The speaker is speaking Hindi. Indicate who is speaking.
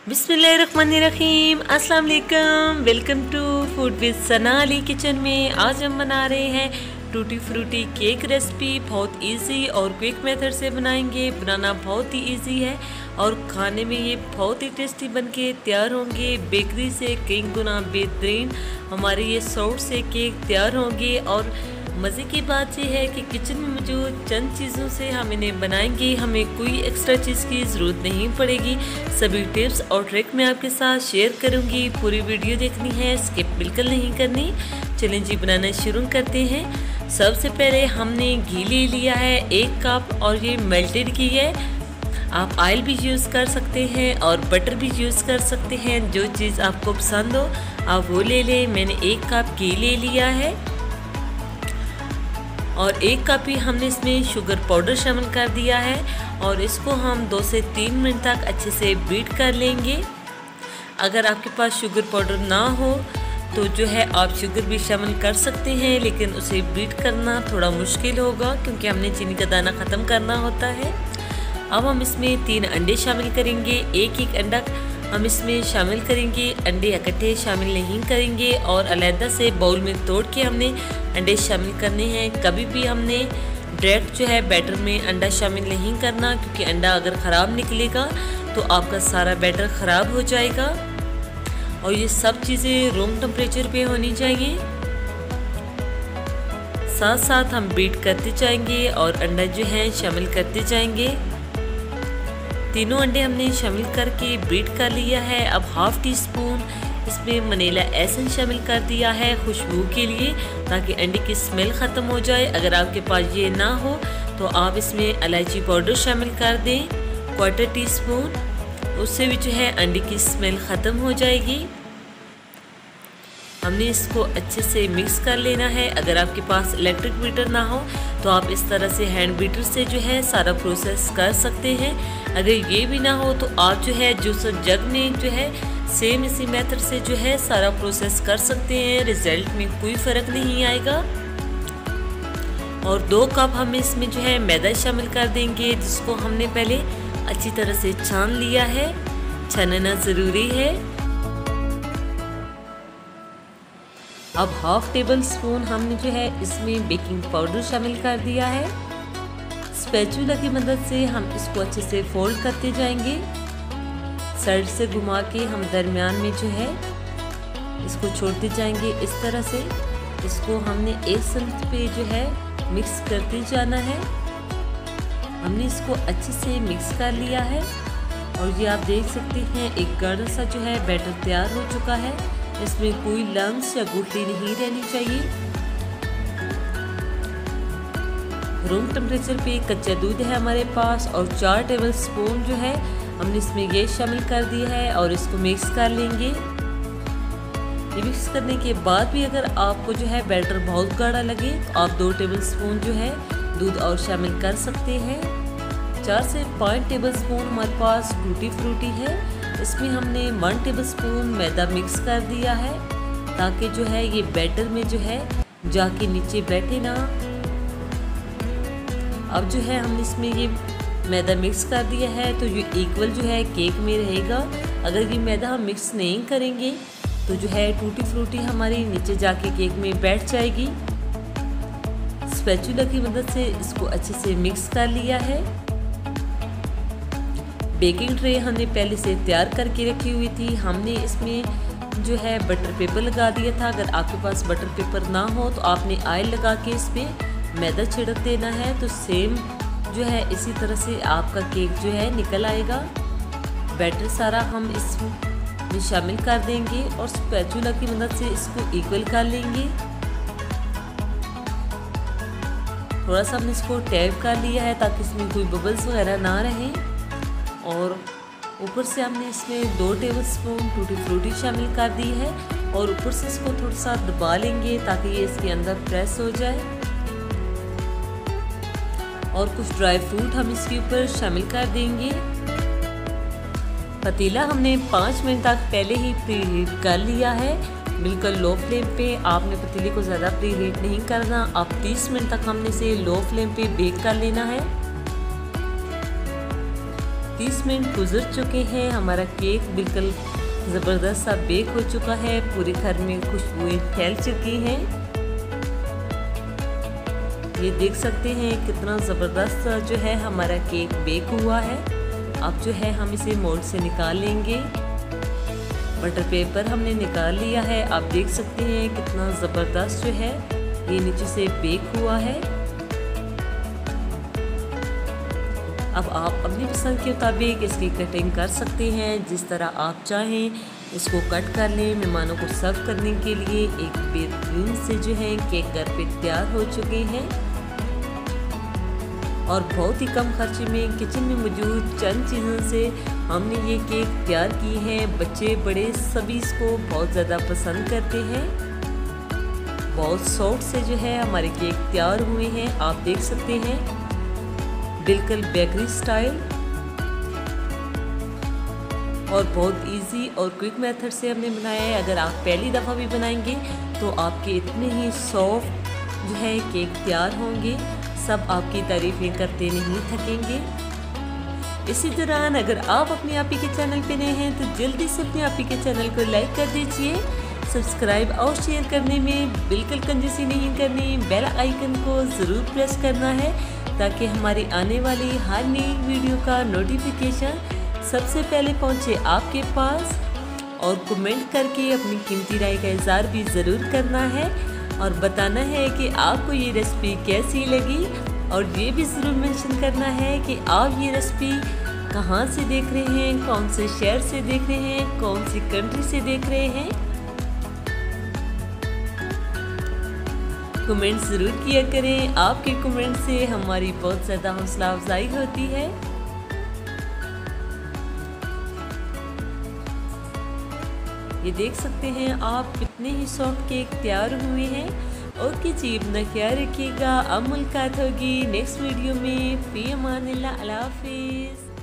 Speaker 1: बिस्मिल्लाहिर्रहमानिर्रहीम, अस्सलाम वालेकुम। Welcome to food with Sana Ali kitchen में। आज हम बना रहे हैं टूटी फ्रूटी केक रेसिपी। बहुत इजी और क्विक मेथड से बनाएंगे। बनाना बहुत ही इजी है और खाने में ये बहुत ही टेस्टी बनके तैयार होंगे। बेकरी से कई गुना बेहतरीन हमारे ये सॉफ्ट से केक तैयार होंगे। और मज़े की बात यह है कि किचन में मौजूद चंद चीज़ों से हम इन्हें बनाएंगे। हमें कोई एक्स्ट्रा चीज़ की ज़रूरत नहीं पड़ेगी। सभी टिप्स और ट्रिक मैं आपके साथ शेयर करूंगी। पूरी वीडियो देखनी है, स्किप बिल्कुल नहीं करनी। चलें जी, बनाना शुरू करते हैं। सबसे पहले हमने घी ले लिया है 1 कप और ये मेल्टेड घी है। आप ऑयल भी यूज़ कर सकते हैं और बटर भी यूज़ कर सकते हैं। जो चीज़ आपको पसंद हो आप वो ले लें। मैंने 1 कप घी ले लिया है और 1 कप ही हमने इसमें शुगर पाउडर शामिल कर दिया है और इसको हम 2 से 3 मिनट तक अच्छे से बीट कर लेंगे। अगर आपके पास शुगर पाउडर ना हो तो जो है आप शुगर भी शामिल कर सकते हैं, लेकिन उसे बीट करना थोड़ा मुश्किल होगा क्योंकि हमने चीनी का दाना ख़त्म करना होता है। अब हम इसमें 3 अंडे शामिल करेंगे। एक अंडा हम इसमें शामिल करेंगे। अंडे इकट्ठे शामिल नहीं करेंगे और अलहदा से बाउल में तोड़ के हमने अंडे शामिल करने हैं। कभी भी हमने डायरेक्ट जो है बैटर में अंडा शामिल नहीं करना, क्योंकि अंडा अगर ख़राब निकलेगा तो आपका सारा बैटर ख़राब हो जाएगा। और ये सब चीज़ें रूम टेम्परेचर पे होनी चाहिए। साथ साथ हम बीट करते जाएंगे और अंडा जो है शामिल करते जाएंगे। तीनों अंडे हमने शामिल करके बीट कर लिया है। अब हाफ टी स्पून इसमें वनीला एसेंस शामिल कर दिया है खुशबू के लिए, ताकि अंडे की स्मेल ख़त्म हो जाए। अगर आपके पास ये ना हो तो आप इसमें इलायची पाउडर शामिल कर दें 1/4 टीस्पून। उससे भी जो है अंडे की स्मेल ख़त्म हो जाएगी। हमने इसको अच्छे से मिक्स कर लेना है। अगर आपके पास इलेक्ट्रिक बीटर ना हो तो आप इस तरह से हैंड बीटर से जो है सारा प्रोसेस कर सकते हैं। अगर ये भी ना हो तो आप जो है जूसर जग में जो है सेम इसी मेथड से जो है सारा प्रोसेस कर सकते हैं। रिजल्ट में कोई फ़र्क नहीं आएगा। और 2 कप हम इसमें जो है मैदा शामिल कर देंगे, जिसको हमने पहले अच्छी तरह से छान लिया है। छानना ज़रूरी है। अब हाफ टेबल स्पून हमने जो है इसमें बेकिंग पाउडर शामिल कर दिया है। स्पैचुला की मदद से हम इसको अच्छे से फोल्ड करते जाएंगे। साइड से घुमा के हम दरमियान में जो है इसको छोड़ते जाएंगे इस तरह से। इसको हमने एक साथ पे जो है मिक्स करते जाना है। हमने इसको अच्छे से मिक्स कर लिया है और ये आप देख सकते हैं एक गाढ़ा सा जो है बैटर तैयार हो चुका है। इसमें कोई लम्स या गुठली नहीं रहनी चाहिए। रूम टेम्परेचर पे कच्चा दूध है हमारे पास और 4 टेबल स्पून जो है हमने इसमें ये शामिल कर दिया है और इसको मिक्स कर लेंगे। ये मिक्स करने के बाद भी अगर आपको जो है बैटर बहुत गाढ़ा लगे तो आप 2 टेबल स्पून जो है दूध और शामिल कर सकते हैं। 4 से 5 टेबल स्पून हमारे पास टूटी फ्रूटी है। इसमें हमने 1 टेबल स्पून मैदा मिक्स कर दिया है, ताकि जो है ये बैटर में जो है जाके नीचे बैठे ना। अब जो है हमने इसमें ये मैदा मिक्स कर दिया है तो ये इक्वल जो है केक में रहेगा। अगर ये मैदा हम मिक्स नहीं करेंगे तो जो है टूटी फ्रूटी हमारी नीचे जाके केक में बैठ जाएगी। स्पैचुला की मदद से इसको अच्छे से मिक्स कर लिया है। बेकिंग ट्रे हमने पहले से तैयार करके रखी हुई थी। हमने इसमें जो है बटर पेपर लगा दिया था। अगर आपके पास बटर पेपर ना हो तो आपने ऑयल लगा के इस पर मैदा छिड़क देना है, तो सेम जो है इसी तरह से आपका केक जो है निकल आएगा। बैटर सारा हम इसमें शामिल कर देंगे और स्पैचुला की मदद से इसको इक्वल कर लेंगे। थोड़ा सा हमने इसको टैप कर लिया है ताकि इसमें कोई बबल्स वगैरह ना रहें। और ऊपर से हमने इसमें 2 टेबल स्पून टूटी फ्रूटी शामिल कर दी है और ऊपर से इसको थोड़ा सा दबा लेंगे ताकि ये इसके अंदर प्रेस हो जाए। और कुछ ड्राई फ्रूट हम इसके ऊपर शामिल कर देंगे। पतीला हमने 5 मिनट तक पहले ही प्री हीट कर लिया है। बिल्कुल लो फ्लेम पे। आपने पतीले को ज़्यादा प्री हीट नहीं करना। अब 30 मिनट तक हमने इसे लो फ्लेम पे बेक कर लेना है। 30 मिनट गुजर चुके हैं। हमारा केक बिल्कुल ज़बरदस्त सा बेक हो चुका है, पूरे घर में खुशबुएं फैल चुकी हैं। ये देख सकते हैं कितना ज़बरदस्त जो है हमारा केक बेक हुआ है। अब जो है हम इसे मोल्ड से निकाल लेंगे। बटर पेपर हमने निकाल लिया है। आप देख सकते हैं कितना ज़बरदस्त जो है ये नीचे से बेक हुआ है। अब आप अपनी पसंद के मुताबिक इसकी कटिंग कर सकते हैं, जिस तरह आप चाहें इसको कट कर लें। मेहमानों को सर्व करने के लिए एक बेहतरीन से जो है केक घर पे तैयार हो चुके हैं और बहुत ही कम खर्चे में किचन में मौजूद चंद चीज़ों से हमने ये केक तैयार की हैं। बच्चे बड़े सभी इसको बहुत ज़्यादा पसंद करते हैं। बहुत सॉफ्ट से जो है हमारे केक तैयार हुए हैं। आप देख सकते हैं बिल्कुल बेकरी स्टाइल और बहुत इजी और क्विक मेथड से हमने बनाया है। अगर आप पहली दफ़ा भी बनाएंगे तो आपके इतने ही सॉफ्ट जो है केक तैयार होंगे, सब आपकी तारीफ़ें करते नहीं थकेंगे। इसी दौरान अगर आप अपने आप ही के चैनल पे नए हैं तो जल्दी से अपने आप ही के चैनल को लाइक कर दीजिए। सब्सक्राइब और शेयर करने में बिल्कुल कंजूसी नहीं करनी। बेल आइकन को ज़रूर प्रेस करना है ताकि हमारी आने वाली हर नई वीडियो का नोटिफिकेशन सबसे पहले पहुंचे आपके पास। और कमेंट करके अपनी कीमती राय का इज़हार भी ज़रूर करना है और बताना है कि आपको ये रेसिपी कैसी लगी। और ये भी ज़रूर मेंशन करना है कि आप ये रेसिपी कहाँ से देख रहे हैं, कौन से शहर से देख रहे हैं, कौन सी कंट्री से देख रहे हैं। कमेंट ज़रूर किया करें, आपके कमेंट से हमारी बहुत ज़्यादा हौसला अफजाई होती है। ये देख सकते हैं आप कितने ही सॉफ्ट केक तैयार हुए हैं। ओके जी, अपना ख्याल रखिएगा। अब मुलाकात होगी नेक्स्ट वीडियो में। फी अमानिल्लाह, अल्लाह हाफिज़।